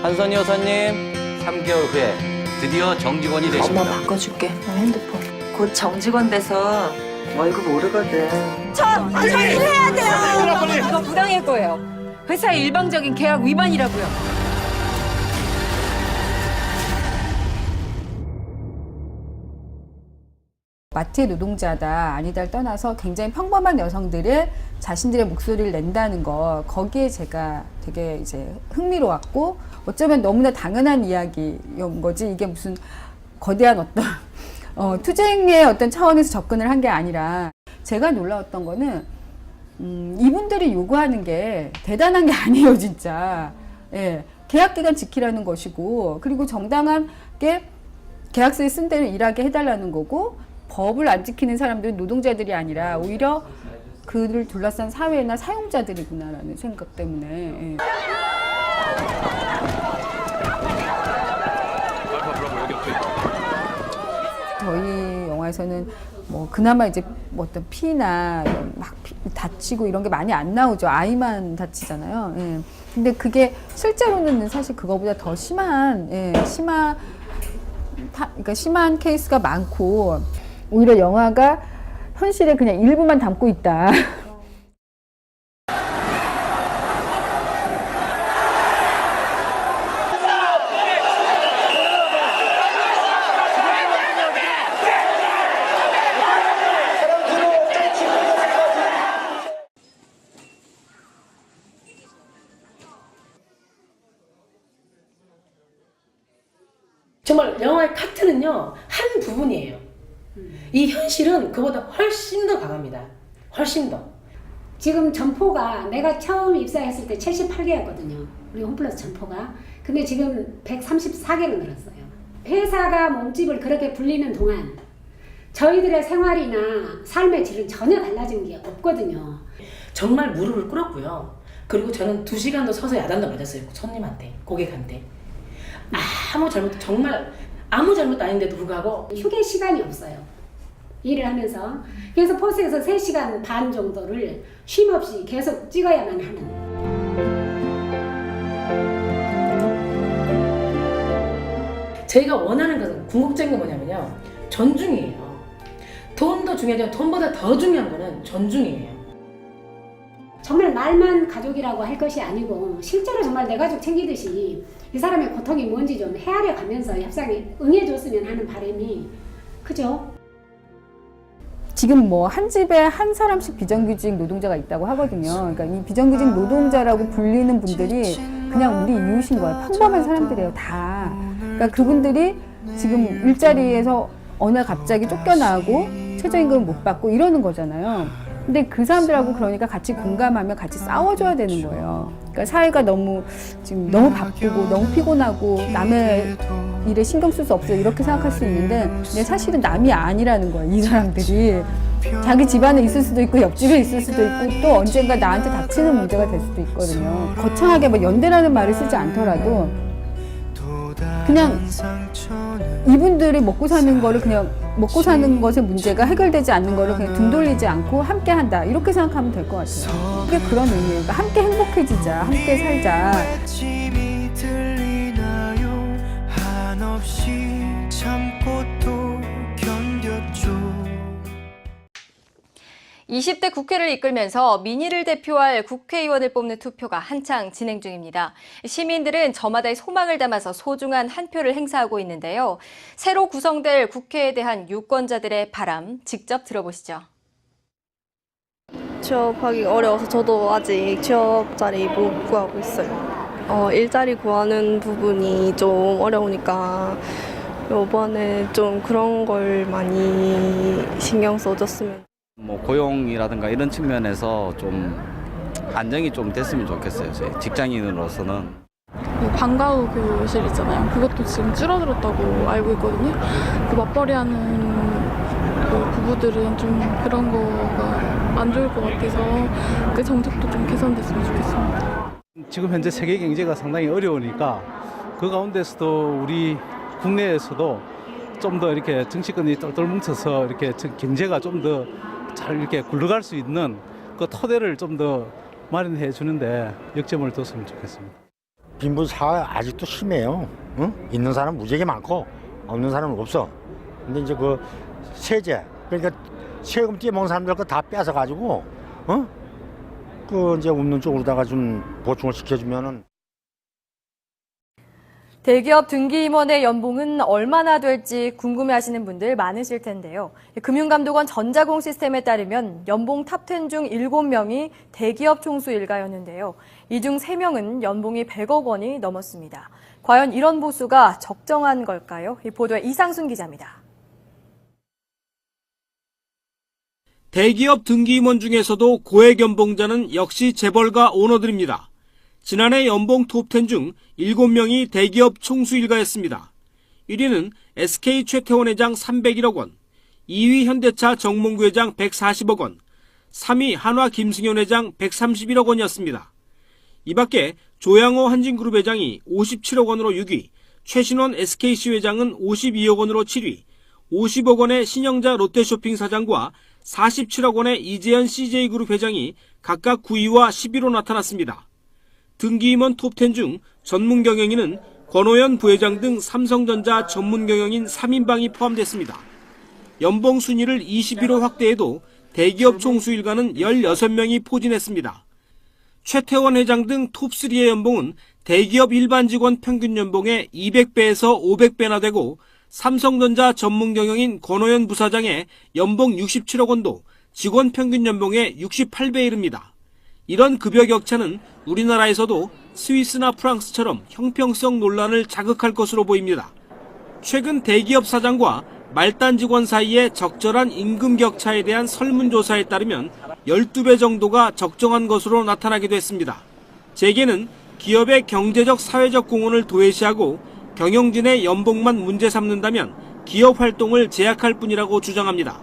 한선희 여사님, 3개월 후에 드디어 정직원이 되십니다. 엄마 바꿔줄게. 핸드폰. 곧 정직원 돼서 월급 오르거든. 저 일해야 돼요. 이거 부당일 거예요. 회사의 일방적인 계약 위반이라고요. 마트의 노동자다 아니다를 떠나서 굉장히 평범한 여성들의 자신들의 목소리를 낸다는 거, 거기에 제가 되게 이제 흥미로웠고, 어쩌면 너무나 당연한 이야기인 거지, 이게 무슨 거대한 어떤 투쟁의 어떤 차원에서 접근을 한 게 아니라, 제가 놀라웠던 거는 이분들이 요구하는 게 대단한 게 아니에요, 진짜. 예, 계약기간 지키라는 것이고, 그리고 정당하게 계약서에 쓴 대로 일하게 해달라는 거고, 법을 안 지키는 사람들은 노동자들이 아니라 오히려 그들을 둘러싼 사회나 사용자들이구나라는 생각 때문에. 예. 저희 영화에서는 뭐 그나마 이제 뭐 어떤 피나 막 다치고 이런 게 많이 안 나오죠. 아이만 다치잖아요. 예. 근데 그게 실제로는 사실 그거보다 더 심한, 그러니까 심한 케이스가 많고, 오히려 영화가 현실의 그냥 일부만 담고 있다. 정말 영화의 카트는요, 한 부분이에요. 이 현실은 그보다 훨씬 더 강합니다. 훨씬 더. 지금 점포가 내가 처음 입사했을 때 78개였거든요. 우리 홈플러스 점포가. 근데 지금 134개로 늘었어요. 회사가 몸집을 그렇게 불리는 동안 저희들의 생활이나 삶의 질은 전혀 달라진 게 없거든요. 정말 무릎을 꿇었고요. 그리고 저는 2시간도 서서 야단도 맞았어요. 손님한테, 고객한테. 정말 아무 잘못도 아닌데도 불구하고 휴게 시간이 없어요. 일을 하면서. 그래서 포스에서 3시간 반 정도를 쉼 없이 계속 찍어야만 하는. 저희가 원하는 것은 궁극적인 게 뭐냐면요, 존중이에요. 돈도 중요하지만 돈보다 더 중요한 거는 존중이에요. 정말 말만 가족이라고 할 것이 아니고 실제로 정말 내 가족 챙기듯이 이 사람의 고통이 뭔지 좀 헤아려 가면서 협상에 응해줬으면 하는 바람이 크죠. 지금 뭐 한 집에 한 사람씩 비정규직 노동자가 있다고 하거든요. 그러니까 이 비정규직 노동자라고 불리는 분들이 그냥 우리 이웃인 거예요. 평범한 사람들이에요, 다. 그러니까 그분들이 지금 일자리에서 어느 날 갑자기 쫓겨나고 최저임금을 못 받고 이러는 거잖아요. 근데 그 사람들하고 그러니까 같이 공감하며 같이 싸워줘야 되는 거예요. 그러니까 사회가 지금 너무 바쁘고 너무 피곤하고 남의 일에 신경 쓸 수 없어요, 이렇게 생각할 수 있는데, 근데 사실은 남이 아니라는 거예요, 이 사람들이. 자기 집안에 있을 수도 있고 옆집에 있을 수도 있고 또 언젠가 나한테 닥치는 문제가 될 수도 있거든요. 거창하게 뭐 연대라는 말을 쓰지 않더라도 그냥 이분들이 먹고 사는 거를, 그냥 먹고 사는 것의 문제가 해결되지 않는 거를 그냥 등 돌리지 않고 함께 한다, 이렇게 생각하면 될 것 같아요. 그게 그런 의미예요. 그러니까 함께 행복해지자, 함께 살자. 20대 국회를 이끌면서 민의를 대표할 국회의원을 뽑는 투표가 한창 진행 중입니다. 시민들은 저마다의 소망을 담아서 소중한 한 표를 행사하고 있는데요. 새로 구성될 국회에 대한 유권자들의 바람 직접 들어보시죠. 취업하기 어려워서 저도 아직 취업 자리 못 구하고 있어요. 일자리 구하는 부분이 좀 어려우니까 이번에 좀 그런 걸 많이 신경 써줬으면. 뭐 고용이라든가 이런 측면에서 좀 안정이 좀 됐으면 좋겠어요, 저희 직장인으로서는. 방과후 교실 있잖아요. 그것도 지금 줄어들었다고 알고 있거든요. 그 맞벌이하는 그 부부들은 좀 그런 거가 안 좋을 것 같아서 그 정책도 좀 개선됐으면 좋겠습니다. 지금 현재 세계 경제가 상당히 어려우니까 그 가운데서도 우리 국내에서도 좀 더 이렇게 정치권이 똘똘 뭉쳐서 이렇게 경제가 좀 더 잘 이렇게 굴러갈 수 있는 그 토대를 좀 더 마련해 주는데 역점을 뒀으면 좋겠습니다. 빈부는 사회가 아직도 심해요. 응? 있는 사람은 무지하게 많고 없는 사람은 없어. 근데 이제 그 세제, 그러니까 세금 떼먹은 사람들 거 다 뺏어가지고, 그 이제 없는 쪽으로다가 좀 보충을 시켜주면은. 대기업 등기임원의 연봉은 얼마나 될지 궁금해하시는 분들 많으실 텐데요. 금융감독원 전자공 시스템에 따르면 연봉 탑10 중 7명이 대기업 총수 일가였는데요. 이 중 3명은 연봉이 100억 원이 넘었습니다. 과연 이런 보수가 적정한 걸까요? 이 보도에 이상순 기자입니다. 대기업 등기임원 중에서도 고액 연봉자는 역시 재벌가 오너들입니다. 지난해 연봉 톱10 중 7명이 대기업 총수 일가였습니다. 1위는 SK 최태원 회장 301억 원, 2위 현대차 정몽구 회장 140억 원, 3위 한화 김승현 회장 131억 원이었습니다. 이 밖에 조양호 한진그룹 회장이 57억 원으로 6위, 최신원 SKC 회장은 52억 원으로 7위, 50억 원의 신영자 롯데쇼핑 사장과 47억 원의 이재현 CJ그룹 회장이 각각 9위와 10위로 나타났습니다. 등기임원 톱10 중 전문 경영인은 권오연 부회장 등 삼성전자 전문 경영인 3인방이 포함됐습니다. 연봉 순위를 20위로 확대해도 대기업 총수 일가는 16명이 포진했습니다. 최태원 회장 등 톱3의 연봉은 대기업 일반 직원 평균 연봉의 200배에서 500배나 되고 삼성전자 전문 경영인 권오연 부사장의 연봉 67억 원도 직원 평균 연봉의 68배에 이릅니다. 이런 급여 격차는 우리나라에서도 스위스나 프랑스처럼 형평성 논란을 자극할 것으로 보입니다. 최근 대기업 사장과 말단 직원 사이의 적절한 임금 격차에 대한 설문조사에 따르면 12배 정도가 적정한 것으로 나타나기도 했습니다. 재계는 기업의 경제적 사회적 공헌을 도외시하고 경영진의 연봉만 문제 삼는다면 기업 활동을 제약할 뿐이라고 주장합니다.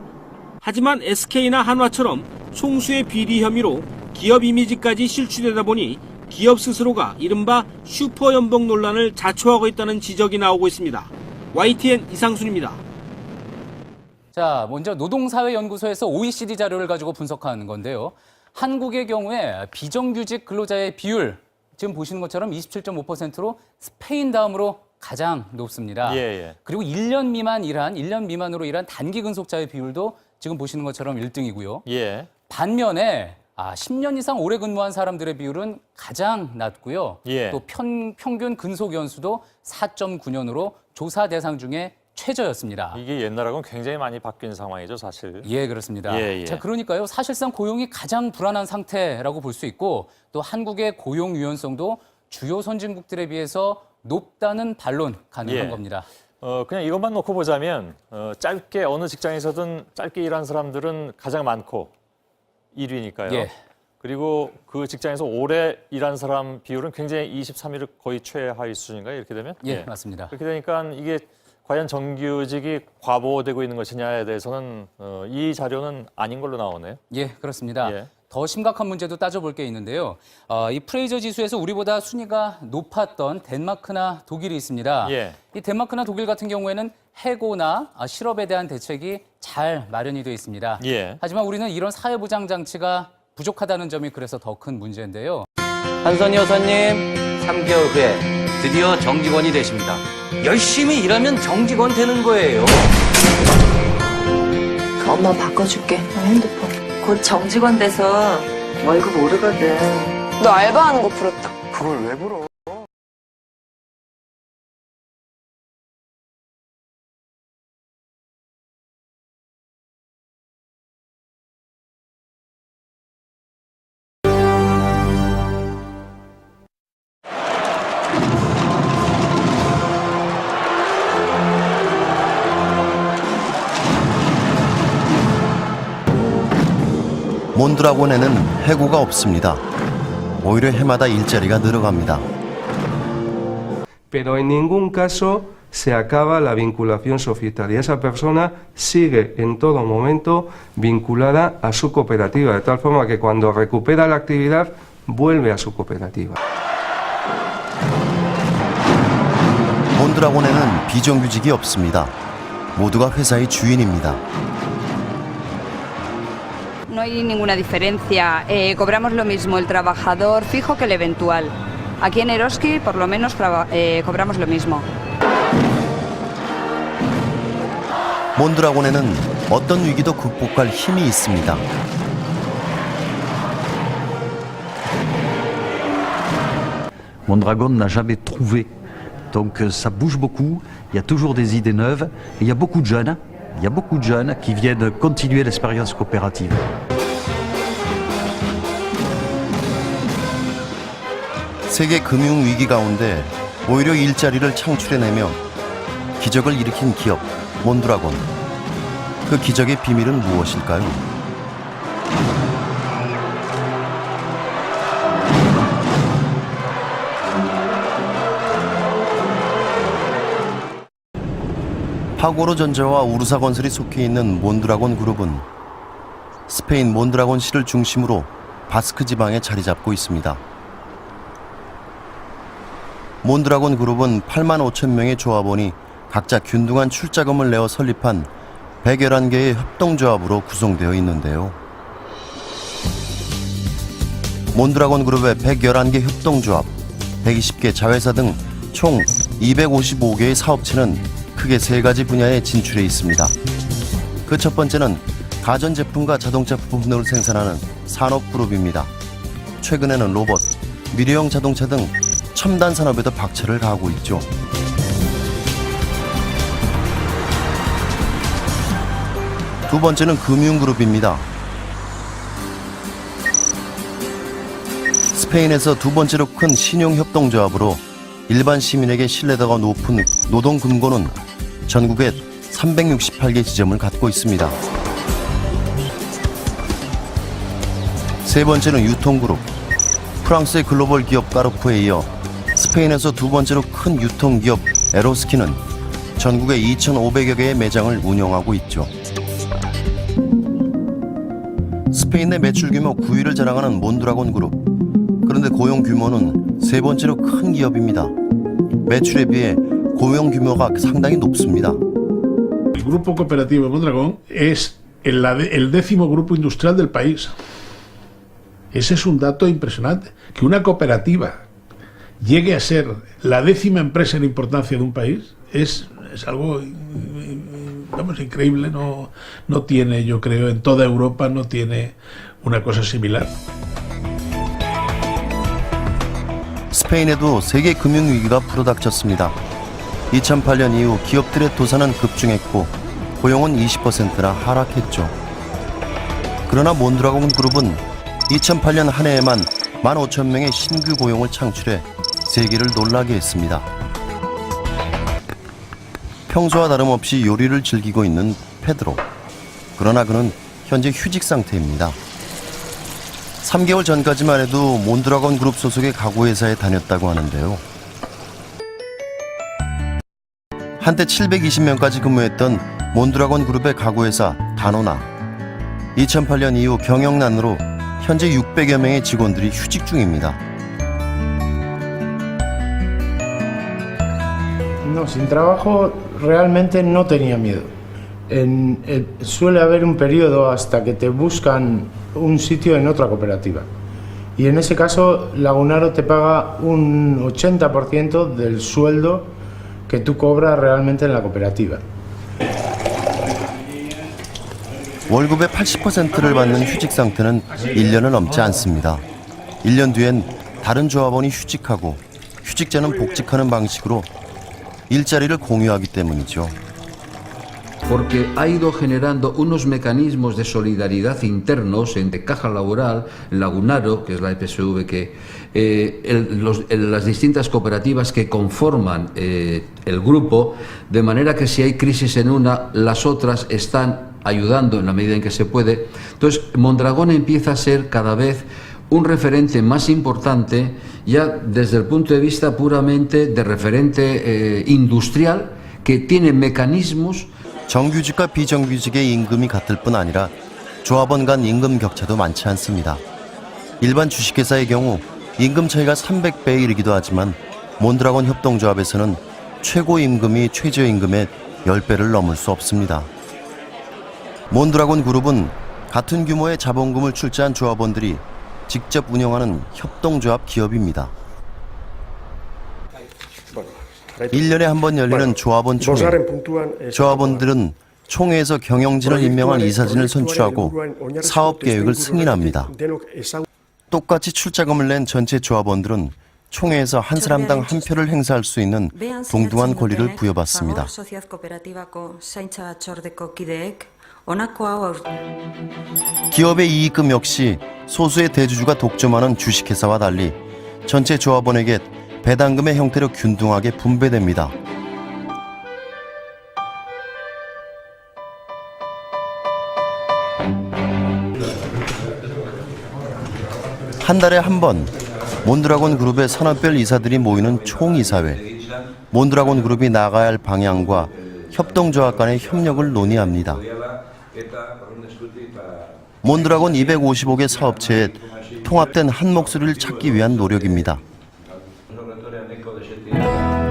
하지만 SK나 한화처럼 총수의 비리 혐의로 기업 이미지까지 실추되다 보니 기업 스스로가 이른바 슈퍼 연봉 논란을 자초하고 있다는 지적이 나오고 있습니다. YTN 이상순입니다. 자, 먼저 노동사회연구소에서 OECD 자료를 가지고 분석하는 건데요. 한국의 경우에 비정규직 근로자의 비율, 지금 보시는 것처럼 27.5%로 스페인 다음으로 가장 높습니다. 그리고 1년 미만으로 일한 단기 근속자의 비율도 지금 보시는 것처럼 1등이고요. 반면에 10년 이상 오래 근무한 사람들의 비율은 가장 낮고요. 또 평균 근속 연수도 4.9년으로 조사 대상 중에 최저였습니다. 이게 옛날하고는 굉장히 많이 바뀐 상황이죠, 사실. 예, 그렇습니다. 자, 그러니까요. 사실상 고용이 가장 불안한 상태라고 볼 수 있고 또 한국의 고용 유연성도 주요 선진국들에 비해서 높다는 반론 가능한 겁니다. 그냥 이것만 놓고 보자면 짧게 어느 직장에서든 짧게 일한 사람들은 가장 많고 1위니까요. 그리고 그 직장에서 오래 일한 사람 비율은 굉장히 23위를 거의 최하위 수준인가요? 이렇게 되면? 맞습니다. 그렇게 되니까 이게 과연 정규직이 과보되고 있는 것이냐에 대해서는 이 자료는 아닌 걸로 나오네요. 예, 그렇습니다. 더 심각한 문제도 따져볼 게 있는데요. 이 프레이저 지수에서 우리보다 순위가 높았던 덴마크나 독일이 있습니다. 이 덴마크나 독일 같은 경우에는 해고나 실업에 대한 대책이 잘 마련이 되어 있습니다. 하지만 우리는 이런 사회보장 장치가 부족하다는 점이 그래서 더 큰 문제인데요. 한선희 여사님, 3개월 후에 드디어 정직원이 되십니다. 열심히 일하면 정직원 되는 거예요. 엄마 바꿔줄게. 핸드폰. 곧 정직원 돼서 월급 오르거든. 너 알바하는 거 부럽다. 그걸 왜 불어? 몬드라곤에는 해고가 없습니다. 오히려 해마다 일자리가 늘어갑니다. Pero en ningún caso se acaba la vinculación societaria. Esa persona sigue en todo momento vinculada a su cooperativa, de tal forma que cuando recupera la actividad vuelve a su cooperativa. 몬드라곤에는 비정규직이 없습니다. 모두가 회사의 주인입니다. No hay ninguna diferencia. Cobramos lo mismo el trabajador fijo que el eventual. Aquí en Eroski por lo menos cobramos lo mismo. 몬드라곤에는 어떤 위기도 극복할 힘이 있습니다. Mondragon n'a jamais trouvé. Donc ça bouge beaucoup, il y a toujours des idées neuves, et il y a beaucoup de jeunes. Il y a beaucoup de jeunes qui viennent continuer l'expérience coopérative. 세계 금융 위기 가운데 오히려 일자리를 창출해내며 기적을 일으킨 기업 몬드라곤. 그 기적의 비밀은 무엇일까요? 파고로 전자와 우르사 건설이 속해 있는 몬드라곤 그룹은 스페인 몬드라곤시를 중심으로 바스크 지방에 자리 잡고 있습니다. 몬드라곤 그룹은 8만 5천 명의 조합원이 각자 균등한 출자금을 내어 설립한 111개의 협동조합으로 구성되어 있는데요. 몬드라곤 그룹의 111개 협동조합, 120개 자회사 등 총 255개의 사업체는 크게 세 가지 분야에 진출해 있습니다. 그 첫 번째는 가전제품과 자동차 부품들을 생산하는 산업그룹입니다. 최근에는 로봇, 미래형 자동차 등 첨단 산업에도 박차를 가하고 있죠. 두 번째는 금융그룹입니다. 스페인에서 두 번째로 큰 신용협동조합으로 일반 시민에게 신뢰도가 높은 노동금고는 전국에 368개 지점을 갖고 있습니다. 세 번째는 유통그룹. 프랑스의 글로벌 기업 까르푸에 이어 스페인에서 두 번째로 큰 유통기업 에로스키는 전국에 2,500여 개의 매장을 운영하고 있죠. 스페인 내 매출 규모 9위를 자랑하는 몬드라곤 그룹. 그런데 고용 규모는 세 번째로 큰 기업입니다. 매출에 비해 고용 규모가 상당히 높습니다. El grupo cooperativo de Mondragón es el 10º grupo industrial del país. Ese es un dato impresionante. Que una cooperativa llegue a ser la 10ª empresa en importancia de un país es algo, vamos, increíble. No tiene, yo creo, en toda Europa no tiene una cosa similar. 스페인에도 세계 금융위기가 불어닥쳤습니다. 2008년 이후 기업들의 도산은 급증했고 고용은 20%나 하락했죠. 그러나 몬드라곤 그룹은 2008년 한 해에만 15,000명의 신규 고용을 창출해 세계를 놀라게 했습니다. 평소와 다름없이 요리를 즐기고 있는 페드로. 그러나 그는 현재 휴직 상태입니다. 3개월 전까지만 해도 몬드라곤 그룹 소속의 가구회사에 다녔다고 하는데요. 한때 720명까지 근무했던 몬드라곤 그룹의 가구회사 다노나. 2008년 이후 경영난으로 현재 600여 명의 직원들이 휴직 중입니다. No, sin trabajo realmente no tenía miedo. Suele haber un periodo hasta que te buscan un sitio en otra cooperativa. Y en ese caso, Lagunaro te paga un 80% del sueldo que tú cobras realmente en la cooperativa. 월급의 80%를 받는 휴직 상태는 1년을 넘지 않습니다. 1년 뒤엔 다른 조합원이 휴직하고 휴직자는 복직하는 방식으로 일자리를 공유하기 때문이죠. Porque ha ido generando unos mecanismos de solidaridad internos entre Caja Laboral, Lagunaro, que es la EPSV, las distintas cooperativas que conforman el grupo, de manera que si hay crisis en una, las otras están ayudando en la medida en que se puede. Entonces, Mondragón empieza a ser cada vez un referente más importante, ya desde el punto de vista puramente de referente industrial, que tiene mecanismos. 정규직과 비정규직의 임금이 같을 뿐 아니라 조합원 간 임금 격차도 많지 않습니다. 일반 주식회사의 경우 임금 차이가 300배에 이르기도 하지만 몬드라곤 협동조합에서는 최고 임금이 최저임금의 10배를 넘을 수 없습니다. 몬드라곤 그룹은 같은 규모의 자본금을 출자한 조합원들이 직접 운영하는 협동조합 기업입니다. 1년에 한 번 열리는 조합원 총회. 조합원들은 총회에서 경영진을 임명한 이사진을 선출하고 사업 계획을 승인합니다. 똑같이 출자금을 낸 전체 조합원들은 총회에서 한 사람당 한 표를 행사할 수 있는 동등한 권리를 부여받습니다. 기업의 이익금 역시 소수의 대주주가 독점하는 주식회사와 달리 전체 조합원에게 배당금의 형태로 균등하게 분배됩니다. 한 달에 한 번 몬드라곤 그룹의 산업별 이사들이 모이는 총이사회. 몬드라곤 그룹이 나가야 할 방향과 협동조합 간의 협력을 논의합니다. 몬드라곤 255개 사업체에 통합된 한 목소리를 찾기 위한 노력입니다.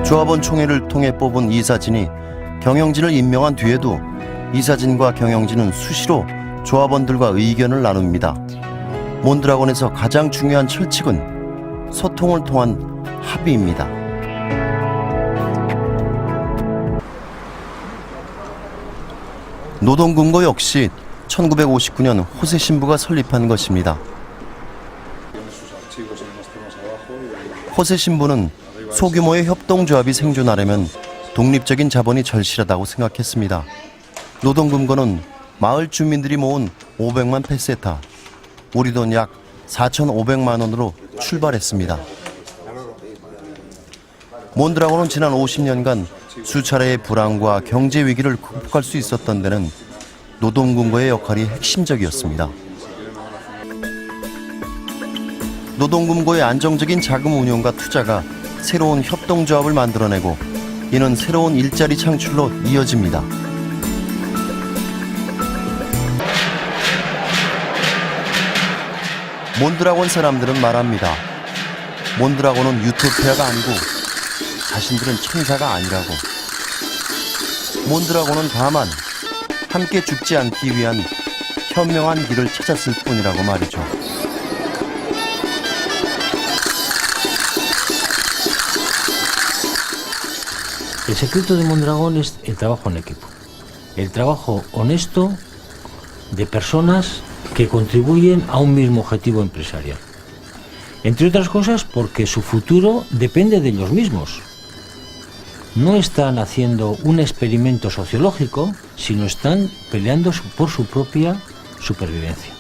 조합원 총회를 통해 뽑은 이사진이 경영진을 임명한 뒤에도 이사진과 경영진은 수시로 조합원들과 의견을 나눕니다. 몬드라곤에서 가장 중요한 철칙은 소통을 통한 합의입니다. 노동금고 역시 1959년 호세 신부가 설립한 것입니다. 호세 신부는 소규모의 협동조합이 생존하려면 독립적인 자본이 절실하다고 생각했습니다. 노동금고는 마을 주민들이 모은 500만 페세타, 우리 돈 약 4,500만 원으로 출발했습니다. 몬드라곤은 지난 50년간 수차례의 불황과 경제 위기를 극복할 수 있었던 데는 노동금고의 역할이 핵심적이었습니다. 노동금고의 안정적인 자금 운용과 투자가 새로운 협동조합을 만들어내고 이는 새로운 일자리 창출로 이어집니다. 몬드라곤 사람들은 말합니다. 몬드라곤은 유토피아가 아니고 자신들은 천사가 아니라고. 몬드라곤은 다만 함께 죽지 않기 위한 현명한 길을 찾았을 뿐이라고 말이죠. El secreto de Mondragón es el trabajo en equipo, el trabajo honesto de personas que contribuyen a un mismo objetivo empresarial. Entre otras cosas porque su futuro depende de ellos mismos. No están haciendo un experimento sociológico, sino están peleando por su propia supervivencia.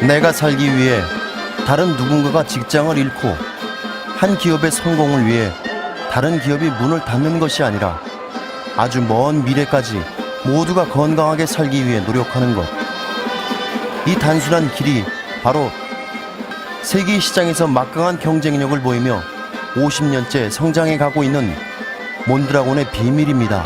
내가 살기 위해 다른 누군가가 직장을 잃고 한 기업의 성공을 위해 다른 기업이 문을 닫는 것이 아니라 아주 먼 미래까지 모두가 건강하게 살기 위해 노력하는 것. 이 단순한 길이 바로 세계 시장에서 막강한 경쟁력을 보이며 50년째 성장해 가고 있는 몬드라곤의 비밀입니다.